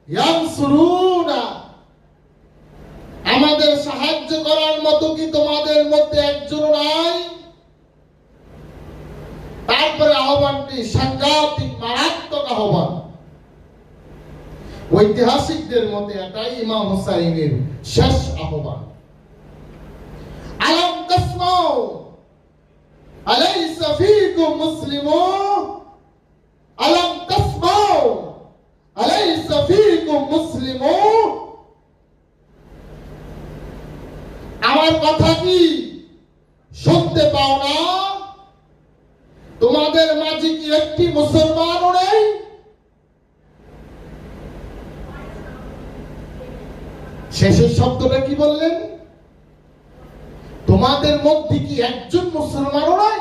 [SPEAKER 1] ইয়ানসুরুনা, আমাদের সাহায্য করার মতো কি তোমাদের মধ্যে একজন নাই? তারপরে আহ্বানটি সাংঘাতিক মারাত্মক আহ্বান। ঐতিহাসিকদের মতে এটাই ইমাম হুসাইনের শেষ আহ্বান। আলাম তাসমাউ আলাইসা ফীকুম মুসলিমুন, আলাম তাসমাউ আলাইসা ফীকুম মুসলিমুন, আমার কথা কি শুনতে পাও না? তোমাদের মাঝে কি একটি মুসলমানও নেই? শেষের শব্দটা কি বললেন? তোমাদের মধ্যে কি একজন মুসলমানও নাই?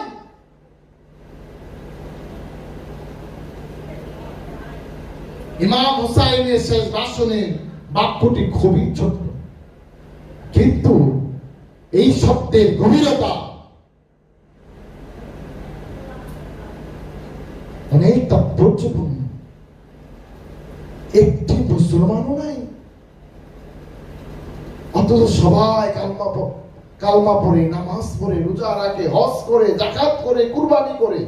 [SPEAKER 1] ইমাম হুসাইনের শেষ ভাষণের বাক্যটি খুবই ছোট, কিন্তু এই শব্দের গভীরতা অনেক তাৎপর্যপূর্ণ। একটি মুসলমানও নাই, অথচ সবাই কালমা পড়ে, নামাজ পড়ে, রোজা রাখে, হজ করে, যাকাত করে, কুরবানি করে,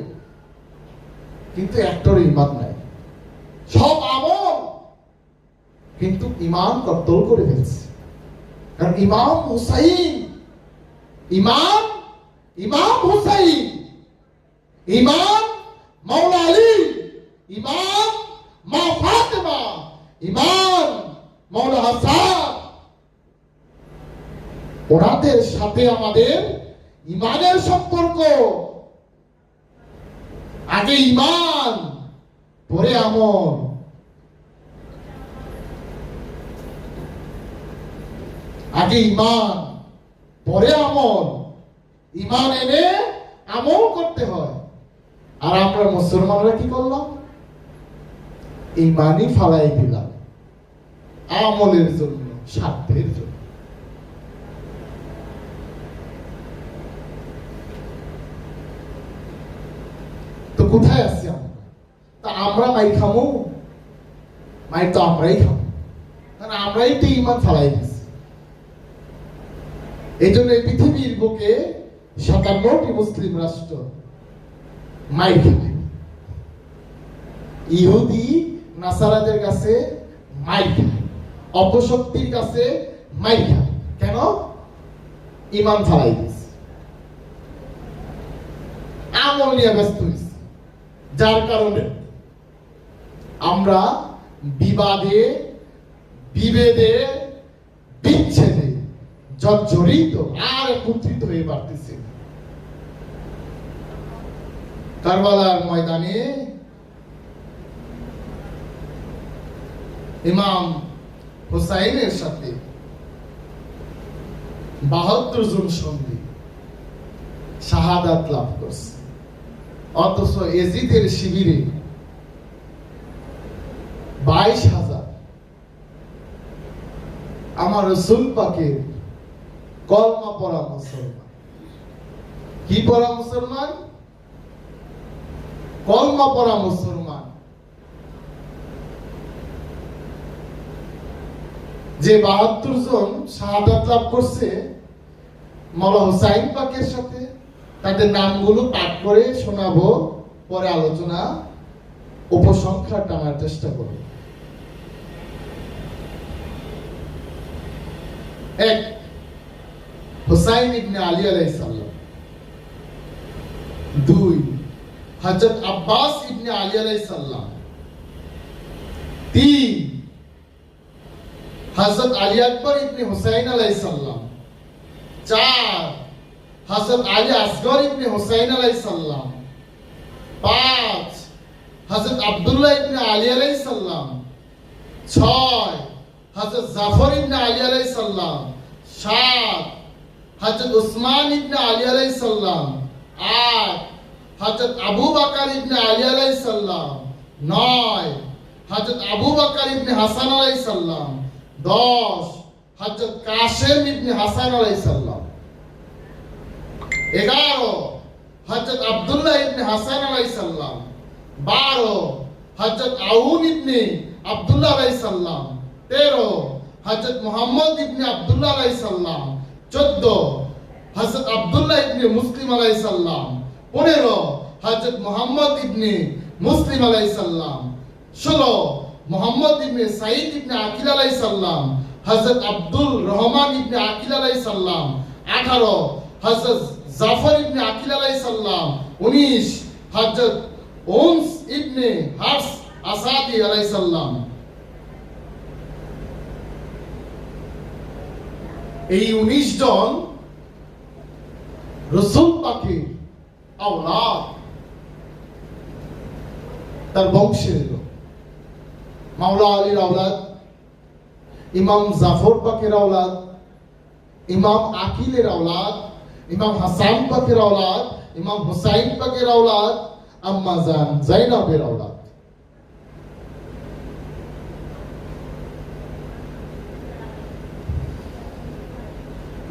[SPEAKER 1] কিন্তু একটার ঈমান নাই। সব আমল, কিন্তু ঈমান কত্তল করে ফেলছে। কারণ ইমাম হুসাইন, ইমাম হুসাইন, ইমাম মাওলা আলী, ইমাম মা ফাতেমা, ইমাম মাওলা হাসান, ওনাদের সাথে আমাদের ইমানের সম্পর্ক। আগে ইমান, পরে আমল। আগে ইমান, পরে আমল। ইমান এনে আমল করতে হয়। আর আমরা মুসলমানরা কি করলাম? ইমানই ফালাই দিলাম আমলের জন্য, স্বার্থের জন্য। তো কোথায় আছি আমরা? তা আমরা মাই খামো, মাই তো আমরাই খাবো, কারণ আমরাই তো ইমান ফালাই দিচ্ছি। এই জন্য এই পৃথিবীর বুকে 57টি মুসলিম রাষ্ট্র মাই খাবে। ইহুদি নাসারাদের কাছে মাই খায়, অপশক্তির কাছে মাই খায়। কেন? ইমান ফালাই দিচ্ছে, আমল নিয়ে ব্যস্ত হয়েছে। যার কারণে আমরা বিবাদে, বিভেদে, বিচ্ছেদে জর্জরিত আর একত্রিত হয়ে পারতেছি। কারবালার ময়দানে ইমাম হুসাইনের সাথে 72 জন সঙ্গী শাহাদাত লাভ করছে, অথচ এজিদের শিবিরে 22,000 আমার রাসূল পাকের কলমা পড়া মুসলমান। কি পড়া মুসলমান? কলমা পড়া মুসলমান। যে 72 জন শাহাদাত লাভ করছে মাওলানা হুসাইন পাকের সাথে, তাদের নামগুলো পাঠ করে শোনাবো, পরে আলোচনা উপসংখ্যা টানার চেষ্টা করব। এক, হুসাইন ইবনে আলী আলাইহিস সালাম। দুই, হযরত আব্বাস ইবনে আলী আলাইহিস সালাম। তিন, হযরত আলী আকবর ইবনে হুসাইন আলাইহিস সালাম। চার, হযরত আলী আসগর ইবনে হুসাইন আলাইহিস সালাম। পাঁচ, হযরত আব্দুল্লাহ ইবনে আলী আলাইহিস সালাম। ছয়, হযরত জাফর ইবনে আলী আলাইহিস সালাম। সাত, হযরত উসমান ইবনে আলী আলাইহিস সালাম। আট, হযরত আবু বকর ইবনে আলী আলাইহিস সালাম। নয়, হযরত আবু বকর ইবনে হাসান আলাইহিস সালাম। 10, হযরত কাসেম ইবনে হাসান আলাইহিস সালাম। 11, হযরত আব্দুল্লাহ ইবনে হাসান আলাইহিস সালাম। 12, হযরত আউন ইবনে আব্দুল্লাহ আলাইহিস সালাম। 13, হযরত মুহাম্মদ ইবনে আব্দুল্লাহ আলাইহিস সালাম। 14, হযরত আব্দুল্লাহ ইবনে মুসলিম আলাইহিস সালাম। 15, হযরত মুহাম্মদ ইবনে মুসলিম আলাইহিস সালাম। 16, মুহাম্মদ ইবনে সাঈদ ইবনে আকিল আলাইহিস সালাম। হযরত আব্দুল রহমান ইবনে আকিল আলাইহিস সালাম। 18, হযরত জাফর ইবনে আকিল আলাইহিস সালাম। 19, হযরত উনস ইবনে হাফস আসাদি আলাইহিস সালাম। এই 19 জন রাসূল পাকের আওলাদ, তার বংশের লোক। মাওলা আলীর আওলাদ, ইমাম জাফর পাকের আওলাদ, ইমাম আকিলের আওলাদ, ইমাম হাসান পাকের আওলাদ, ইমাম হুসাইন পাকের আওলাদ, আম্মা জান যায়নাবের আওলাদ।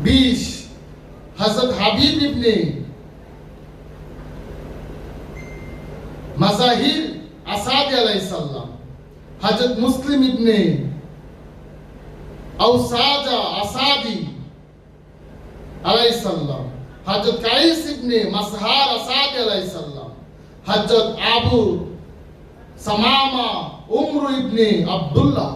[SPEAKER 1] বিশ, হযরত হাবিব ইবনে মাজাহির আসাদি আলাইহিস সালাম। হযরত মুসলিম ইবনে আওসাজা আসাদি আলাইহিস সালাম। হযরত কাইস ইবনে মাসহার আসাদি আলাইহিস সালাম। হযরত আবু সামামা উমর ইবনে আব্দুল্লাহ।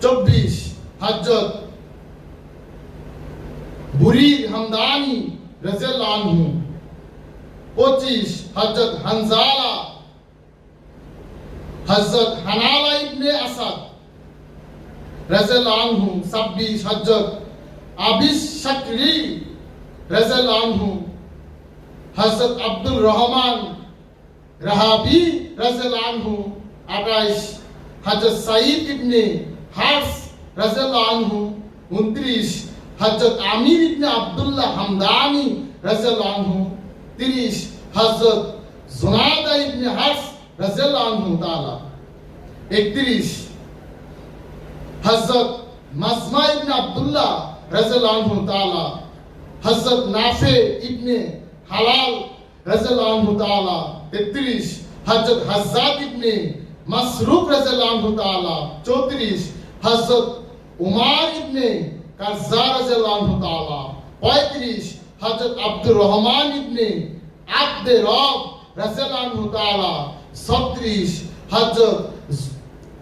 [SPEAKER 1] 24, হযরত বুরীদ হামদানি রাদিয়াল্লাহু আনহু। 25, হযরত হানজালা, হযরত হানালা ইবনে আসাদ রাদিয়াল্লাহু আনহু। 26, হযরত আবিস শাকরি রাদিয়াল্লাহু আনহু। হযরত আব্দুর রহমান রাহাবি রাদিয়াল্লাহু আনহু। 28, হযরত সাঈদ ইবনে হাফস রাদিয়াল্লাহু আনহু। 29, হযরত আমির ইবনে আব্দুল্লাহ হামদানি রাদিয়াল্লাহু আনহু। 30, হযরত জুনাদা ইবনে হাফস রাদিয়াল্লাহু আনহু তাআলা। 31, হযরত মাজমা ইবনে আব্দুল্লাহ রাদিয়াল্লাহু আনহু তাআলা। হযরত নাফে ইবনে হালাল রাদিয়াল্লাহু আনহু তাআলা। 33, হযরত হাজ্জাজ ইবনে মাসরুক রাদিয়াল্লাহু আনহু তাআলা। 34, হযরত উমার ইবনে কাজ্জা রাদিয়াল্লাহু আনহু তাআলা। 35, হযরত আব্দুর রহমান ইবনে আব্দে রব রাদিয়াল্লাহু আনহু তাআলা। 36, হযরত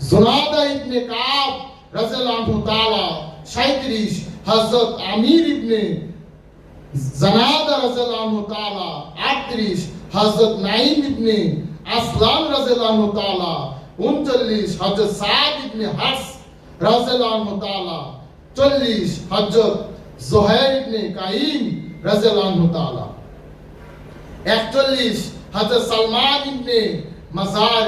[SPEAKER 1] জুনাদা ইবনে কাব রাদিয়াল্লাহু আনহু তাআলা। 37, হযরত আমির ইবনে জানাদা রাদিয়াল্লাহু আনহু তাআলা। 38, হযরত নাঈম ইবনে আসলাম রাদিয়াল্লাহু আনহু তাআলা। 39, হযরত সাদ ইবনে হাস রাদিয়াল্লাহু আনহু তাআলা। 40, হযরত জুহাইর ইবনে কাইম রাদিয়াল্লাহু আনহু তাআলা। 41, হযরত সালমান ইবনে মাজার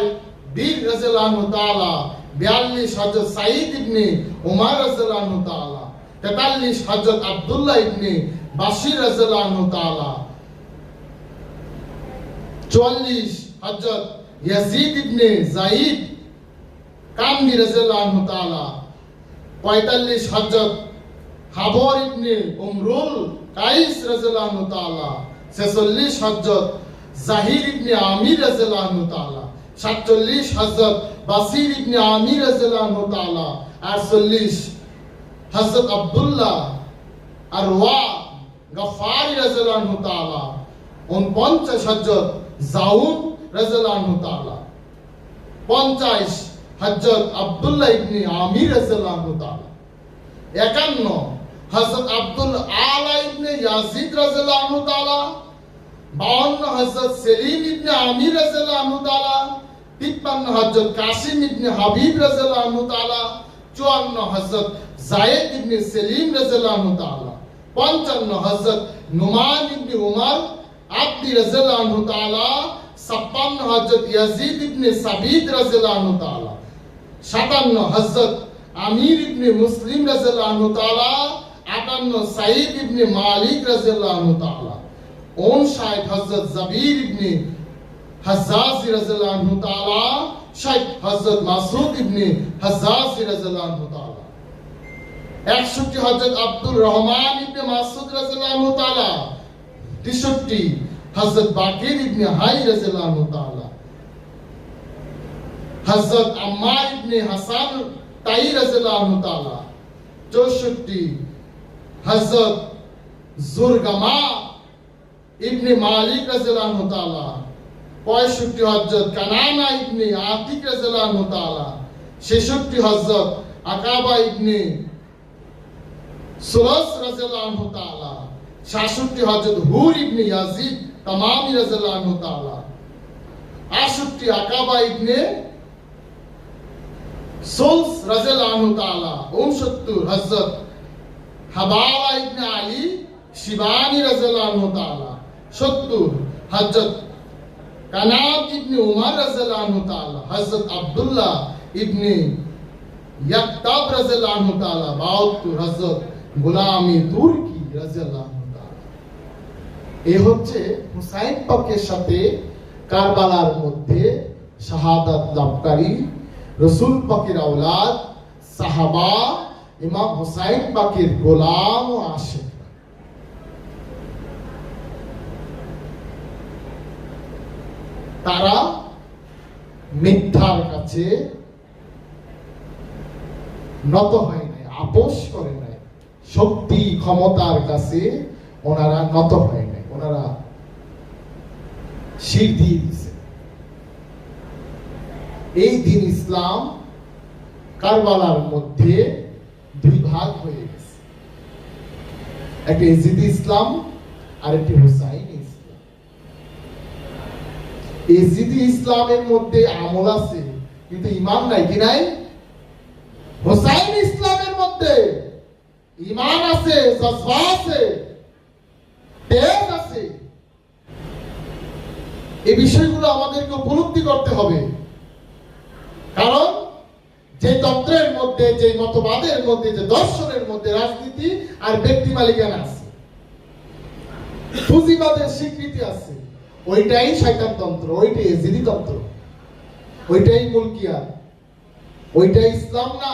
[SPEAKER 1] বীর রাদিয়াল্লাহু আনহু তাআলা। 42, হযরত সাঈদ ইবনে উমর রাদিয়াল্লাহু আনহু তাআলা। 43, হযরত আব্দুল্লাহ ইবনে বাশির রাদিয়াল্লাহু আনহু তাআলা। 44, হযরত ইয়াজিদ ইবনে যায়েদ কামনি রাদিয়াল্লাহু আনহু তাআলা। 45, হযরত হাবর ইবনে উমরুল কাইস রাদিয়াল্লাহু আনহু তাআলা। 46, হযরত জাহির ইবনে আমির রাদিয়াল্লাহু আনহু তাআলা। 47, হযরত বাসির ইবনে আমির রাদিয়াল্লাহু আনহু তাআলা। 48, হযরত আব্দুল্লাহ আরওয়া গফারি রাদিয়াল্লাহু আনহু তাআলা। 49, হযরত জাউদ রাদিয়াল্লাহু আনহু তাআলা। 50, হযরত আব্দুল্লাহ ইবনে আমির রাদিয়াল্লাহু তাআলা। 51 হযরত আব্দুল আলা ইবনে ইয়াজিদ রাদিয়াল্লাহু তাআলা। 52 হযরত সেলিম ইবনে আমির রাদিয়াল্লাহু তাআলা। 53 হযরত কাসিম ইবনে হাবিব রাদিয়াল্লাহু তাআলা। 54 হযরত যায়েদ ইবনে সেলিম রাদিয়াল্লাহু তাআলা। 55 হযরত নুমান ইবনে উমর আব্দি রাদিয়াল্লাহু তাআলা। 56 হযরত ইয়াজিদ ইবনে সাবিত রাদিয়াল্লাহু তাআলা। 57 হযরত আমির ইবনে মুসলিম রাদিয়াল্লাহু তাআলা। 58 সাঈদ ইবনে মালিক রাদিয়াল্লাহু তাআলা। 59 হযরত জাবির ইবনে হাজ্জাজি রাদিয়াল্লাহু তাআলা। 60 হযরত মাসউদ ইবনে হাজ্জাজি রাদিয়াল্লাহু তাআলা। 61 হযরত আব্দুর রহমান ইবনে মাসউদ রাদিয়াল্লাহু তাআলা। 63 হযরত বাকির ইবনে হাই রাদিয়াল্লাহু তাআলা। হযরত আম্মার ইবনে হাসান তাই রাদিয়াল্লাহু তাআলা। 64 হযরত জুরগামা ইবনে মালিক রাদিয়াল্লাহু তাআলা। 65 হযরত কানানা ইবনে আতিক রাদিয়াল্লাহু তাআলা। 66 হযরত আকাবা ইবনে সুলাস রাদিয়াল্লাহু তাআলা। 67 হযরত হুর ইবনে ইয়াজিদ তামামি রাদিয়াল্লাহু তাআলা। 68 আকাবা ইবনে সুলস রাদিয়াল্লাহু তাআলা। 69 হযরত হাবাবা ইবনে আলী শিবানী রাদিয়াল্লাহু তাআলা। 70 হযরত কানাব ইবনে উমর রাদিয়াল্লাহু তাআলা। হযরত আব্দুল্লাহ ইবনে ইয়াকতাব রাদিয়াল্লাহু তাআলা। 72 হযরত গোলামি তুর্কি রাদিয়াল্লাহু তাআলা। এই হচ্ছে হুসাইন পাকের সাথে কারবালার মধ্যে শাহাদাত লাভকারী রাসূল পাকের আওলাদ সাহাবা ইমাম হুসাইন পাকের গোলাম ও আশিক। তারা মিথ্যার কাছে নত হয় নাই, আপোষ করে নাই, শক্তি ক্ষমতার কাছে ওনারা নত হয় নাই, ওনারা শির দিয়ে দিয়েছে। এই দিন ইসলাম কারবালার মধ্যে দুই ভাগ হয়ে গেছে, একটা ইজিদি ইসলাম আর একটি হুসাইনি ইসলাম। ইজিদি ইসলামের মধ্যে আমল আছে কিন্তু ঈমান নাই, কি নাই? হুসাইনি ইসলামের মধ্যে ঈমান আছে, জজবা আছে, তেজ আছে। এই বিষয়গুলো আমাদেরকে উপলব্ধি করতে হবে, কারণ যে তন্ত্রের মধ্যে, যে মতবাদের মধ্যে, যে দর্শনের মধ্যে রাজনীতি আর ব্যক্তি মালিকানা আছে, পুঁজিবাদের স্বীকৃতি আছে, ওইটাই শয়তান তন্ত্র, ওইটাই ইজিদি তন্ত্র, ওইটাই মুলকিয়াত, ওইটাই ইসলাম না,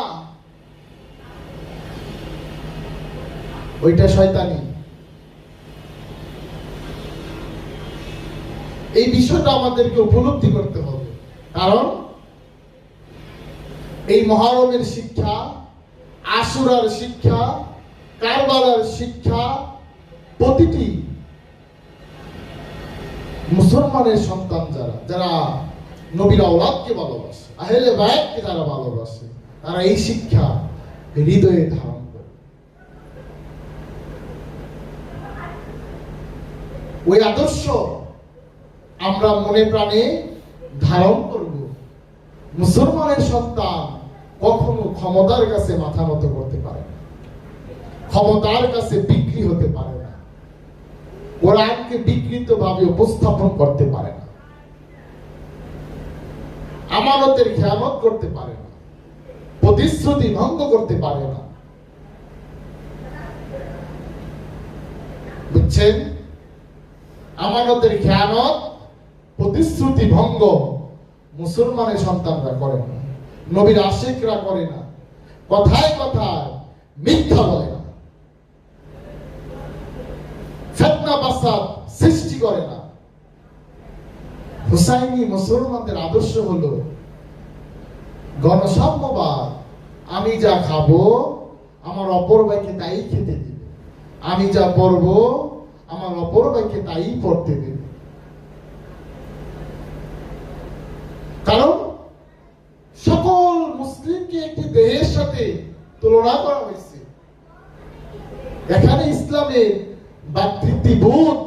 [SPEAKER 1] ওইটা শয়তানি। এই বিষয়টা আমাদেরকে উপলব্ধি করতে হবে, কারণ এই মহরমের শিক্ষা, আশুরার শিক্ষা, কারবালার শিক্ষা প্রতিটি মুসলমানের সন্তান যারা যারা নবীর আওলাদকে ভালোবাসে, আহলে বায়াতকে যারা ভালোবাসে, তারা এই শিক্ষা হৃদয়ে ধারণ করে। ওই আদর্শ আমরা মনে প্রাণে ধারণ করব। মুসলমানের সন্তান কখনো ক্ষমতার কাছে মাথা নত করতে পারে না, ক্ষমতার কাছে বিক্রি হতে পারে না, কোরআনকে বিকৃত ভাবে উপস্থাপন করতে পারে না, আমানতের খেয়ানত করতে পারে না, প্রতিশ্রুতি ভঙ্গ করতে পারে না। বুঝছেন? আমানতের খেয়ানত, প্রতিশ্রুতি ভঙ্গ মুসলমানের সন্তানরা করে না, নবীর আশিকরা করে না, কথায় কথায় মিথ্যা বলে না, ফিতনা ফাসাদ সৃষ্টি করে না। হুসাইনি মুসলমানদের আদর্শ হলো গণসাম্যবাদ। আমি যা খাবো আমার অপর ভাইকে তাই খেতে দিবে, আমি যা পরবো আমার অপর ভাইকে তাই পড়তে দেবে। কারণ সকল সাথে তুলনা করা হয়েছে। এখানে ইসলামের ভ্রাতৃত্ববোধ,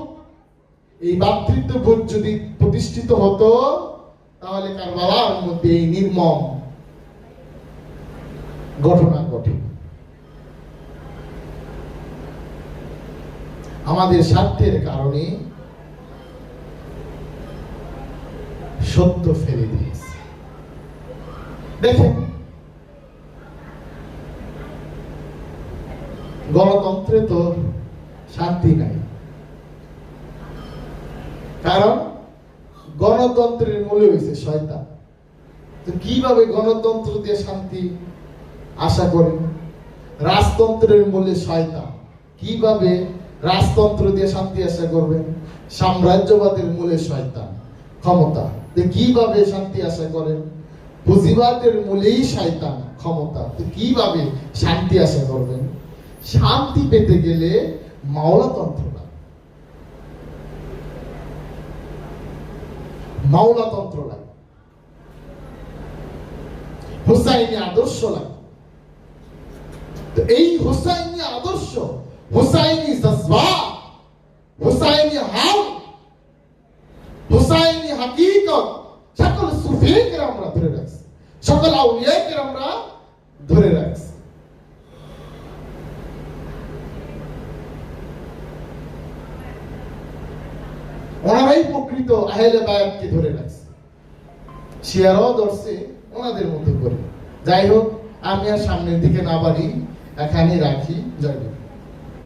[SPEAKER 1] এই ভ্রাতৃত্ববোধ যদি প্রতিষ্ঠিত হতো তাহলে কারবালার মধ্যে এই নির্মম ঘটনা ঘটে। আমাদের স্বার্থের কারণে সত্য ফেলে দিয়েছে। দেখেন, গণতন্ত্রে তো শান্তি নাই, কারণ গণতন্ত্রের মূলে হয়েছে শয়তান। তো কিভাবে গণতন্ত্র দিয়ে শান্তি আশা করেন? রাজতন্ত্রের মূলে শয়তান, কিভাবে রাজতন্ত্র দিয়ে শান্তি আশা করবেন? সাম্রাজ্যবাদের মূলে শয়তান, ক্ষমতা, কিভাবে শান্তি আশা করেন? পুঁজিবাদের মূলেই শয়তান, ক্ষমতা, তো কিভাবে শান্তি আশা করবেন? শান্তি পেতে গেলে মাওলাতন্ত্র লাগে, মাওলাতন্ত্র লাগে, হুসাইনি আদর্শ লাগে। তো এই হুসাইনি আদর্শ, হুসাইনি জজবা, হুসাইনি হাল, হুসাইনি হাকিকত সকল সুফিকে আমরা ধরে রাখছি, সকল আউলিয়াকে আমরা ধরে রাখছি। ওনারাই প্রকৃত আহলে বায়াতকে ধরে রাখছে, শিয়ারাও ধরছে ওনাদের মতো করে। যাই হোক, আমি আর সামনের দিকে না বাড়ি, এখানে রাখি। জয়